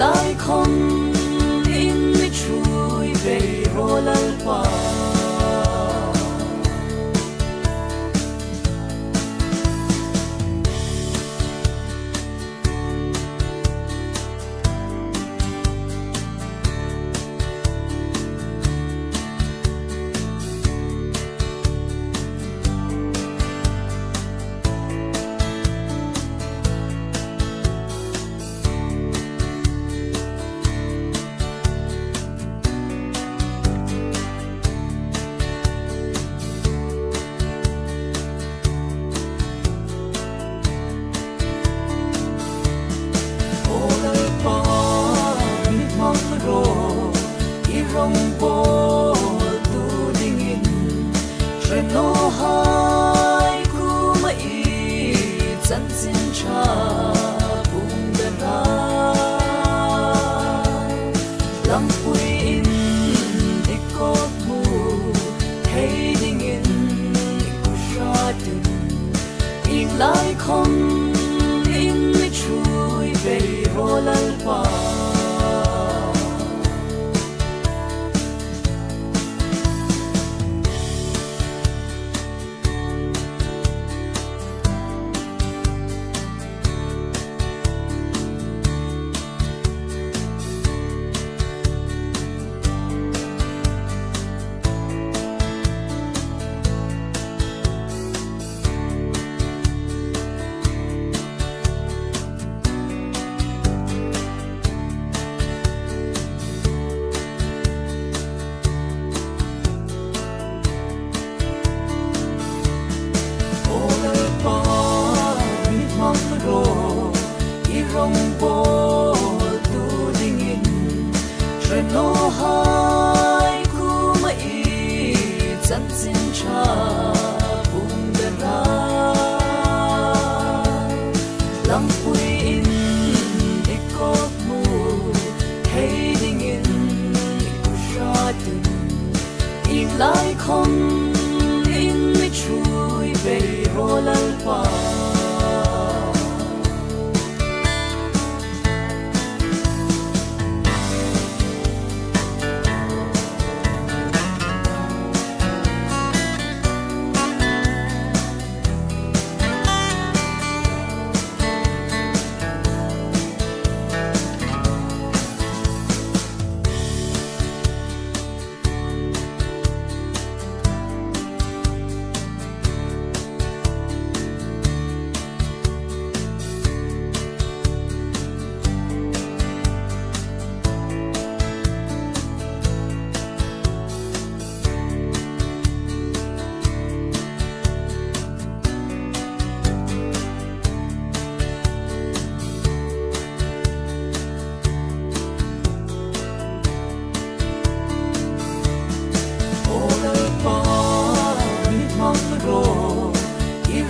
lai không in mi chui về ro lal pa rong po tu ding in treno hai ku mai chan sin cha bung den na lam pui in ikot mu hey ding in ku sha tin in lai không in mi chui về ro lal pa rong po tu ding in treno hai ku mai chan sin cha bung den na lam pui in ikot mu hey ding in ku sha tin in lai không in mi chui về ro lal pa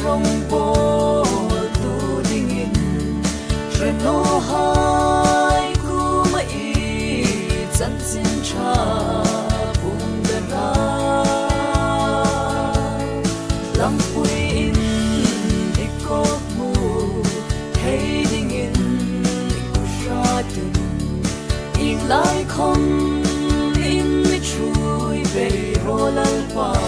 rong po tu ding in treno hai ku mai chan sin cha bung den na lam pui in ikot mu hey ding in ku sha tin in lai không in mi chui về ro lal pa